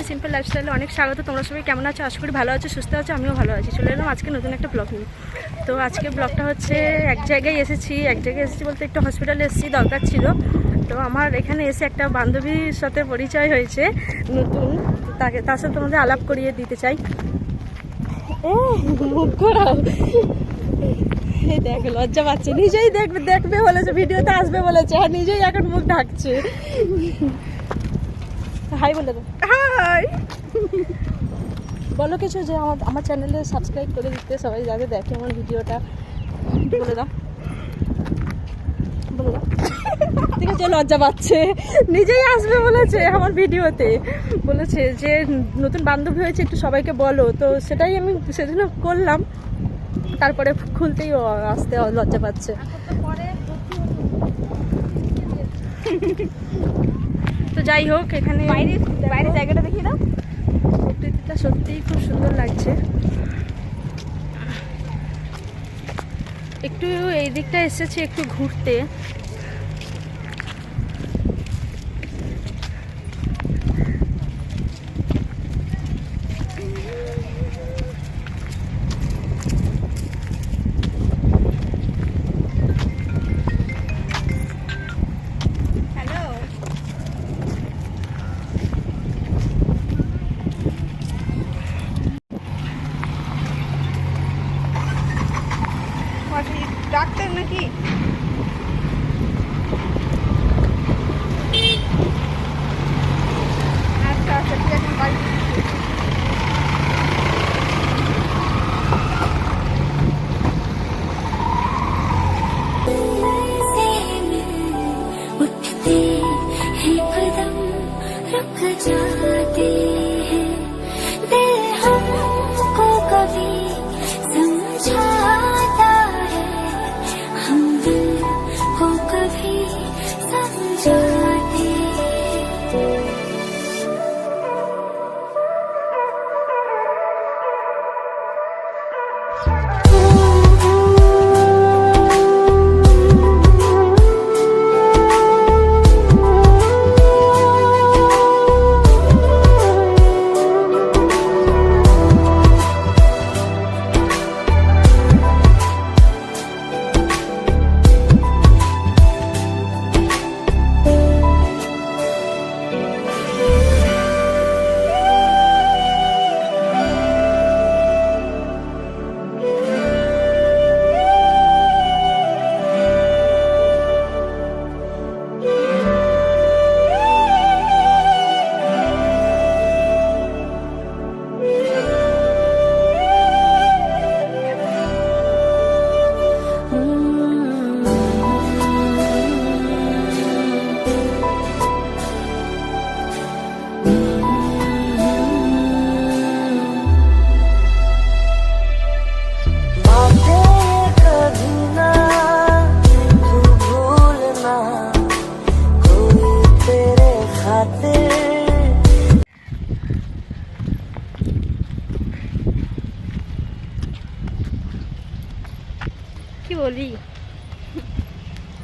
Mini simple লাইফস্টাইলে অনেক স্বাগত। তোমরা সবাই কেমন আছো? আশা করি ভালো আছো, সুস্থ আছো, আমিও ভালো আছি। চলে এলাম আজকে নতুন একটা ব্লগ নিয়ে। তো আজকে ব্লগটা হচ্ছে এক জায়গায় এসেছি বলতে একটু হসপিটালে এসেছি, দরকার ছিল। তো আমার এখানে এসে একটা বান্ধবীর সাথে পরিচয় হয়েছে নতুন, তার সাথে তোমাদের আলাপ করিয়ে দিতে চাই। মুখ ঘোরাও, এই দেখ লজ্জা পাচ্ছে, নিজেই দেখবে বলেছে, ভিডিওতে আসবে বলেছে, আর নিজেই এখন মুখ ঢাকছে। হাই বলে দাও। হাই বলো কিছু, যে আমার চ্যানেলে সাবস্ক্রাইব করে দিতে সবাই, যাতে দেখে আমার ভিডিওটা। বলে দাও বলে দাও। ঠিক আছে, লজ্জা পাচ্ছে, নিজেই আসবে বলেছে আমার ভিডিওতে, বলেছে যে নতুন বান্ধবী হয়েছে, একটু সবাইকে বলো। তো সেটাই আমি সেজন্য করলাম, তারপরে খুলতেই ও আসতে লজ্জা পাচ্ছে। তো যাই হোক, এখানে বাইরে জায়গাটা দেখিয়ে দাও। প্রকৃতিটা সত্যিই খুব সুন্দর লাগছে। একটু এই দিকটা এসেছি একটু ঘুরতে। ডাক্তার নাকি? আচ্ছা আচ্ছা, ঠিক আছে, বাড়ি। उठते हैं कदम रुक जाते हैं, दिल हमको कभी समझाता है, हम दिल को कभी समझाते हैं। কি বলি,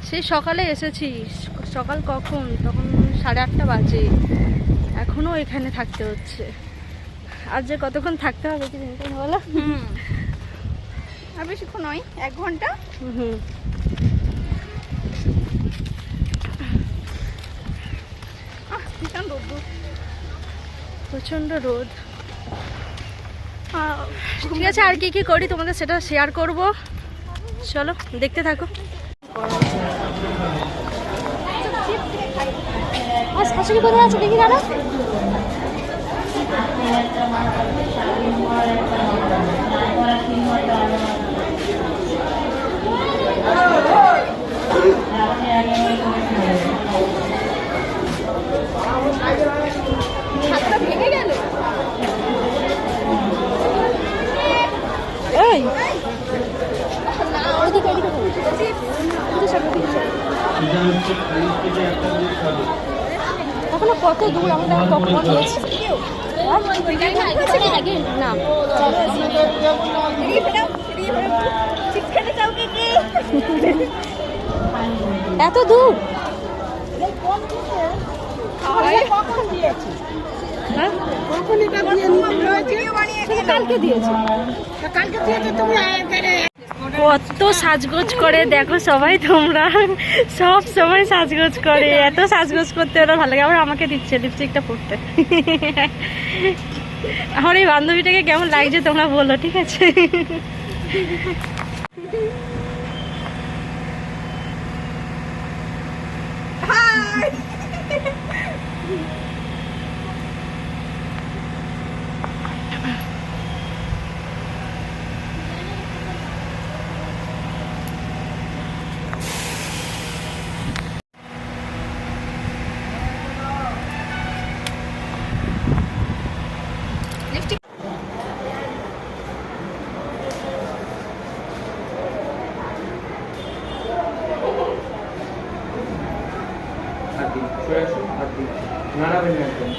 সেই সকালে এসেছি, সকাল কখন, তখন 8:30 বাজে, এখনো এখানে থাকতে হচ্ছে। আর যে কতক্ষণ থাকতে হবে কি জানি বলো? আর বেশিক্ষণ নয়, 1 ঘন্টা। ভীষণ রোদ, প্রচন্ড রোদ। ঠিক আছে, আর কি কি করি তোমাদের সেটা শেয়ার করব, চলো দেখতে থাকো। আজ শাশুড়ি কোথায় আছে দেখি দাদা। ভেঙে গেল। এই এখনো কত দূর, আমরা কখনো গিয়েছি না। এত দূর হ্যাঁ কালকে দিয়েছে। কত সাজগোজ করে দেখো সবাই, তোমরা সব সময় সাজগোজ করে, এত সাজগোজ করতে ওরা ভালো লাগে। আবার আমাকে দিচ্ছে লিপস্টিকটা পরতে। আমার এই বান্ধবীটাকে কেমন লাগছে তোমরা বলো, ঠিক আছে? নাড়াবেন না একদম।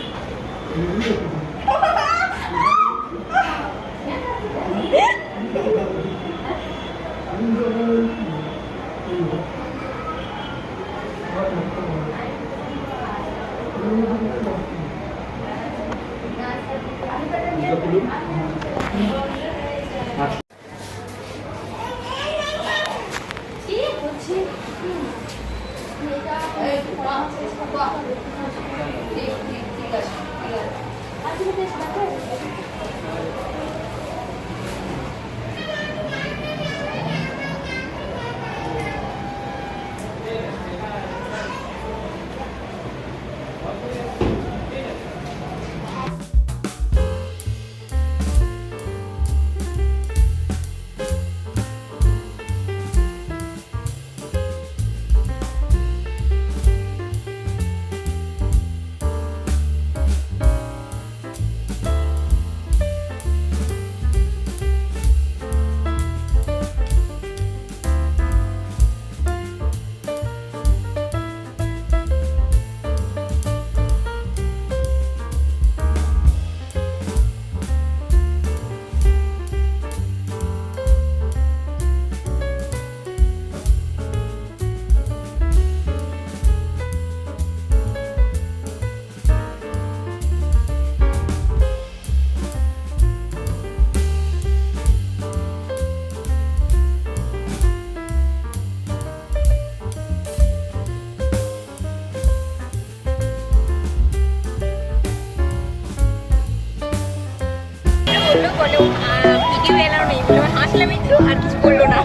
ভিডিও এলাও নেই বলে হাসলাম একটু, আর কিছু করলো না।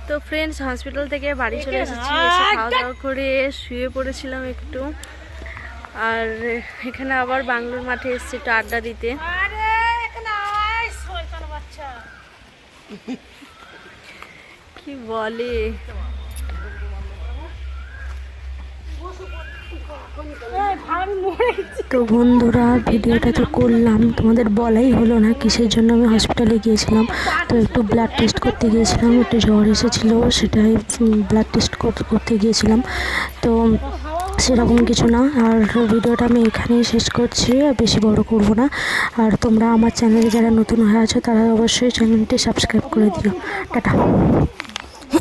তো ফ্রেন্ডস, হসপিটাল থেকে বাড়ি চলে এসেছি, এসে খাওয়া দাওয়া করে শুয়ে পড়েছিলাম একটু। আর এখানে আবার বাংলোর মাঠে এসেছি একটু আড্ডা দিতে। কি বলে, তো বন্ধুরা, ভিডিওটা তো করলাম, তোমাদের বলাই হলো না কিসের জন্য আমি হসপিটালে গিয়েছিলাম। তো একটু ব্লাড টেস্ট করতে গিয়েছিলাম, একটু জ্বর এসেছিলো, সেটাই ব্লাড টেস্ট করতে গিয়েছিলাম। তো সেরকম কিছু না। আর ভিডিওটা আমি এখানেই শেষ করছি, বেশি বড় করব না। আর তোমরা আমার চ্যানেলে যারা নতুন হয়ে আছো তারা অবশ্যই চ্যানেলটি সাবস্ক্রাইব করে দিও। টাটা।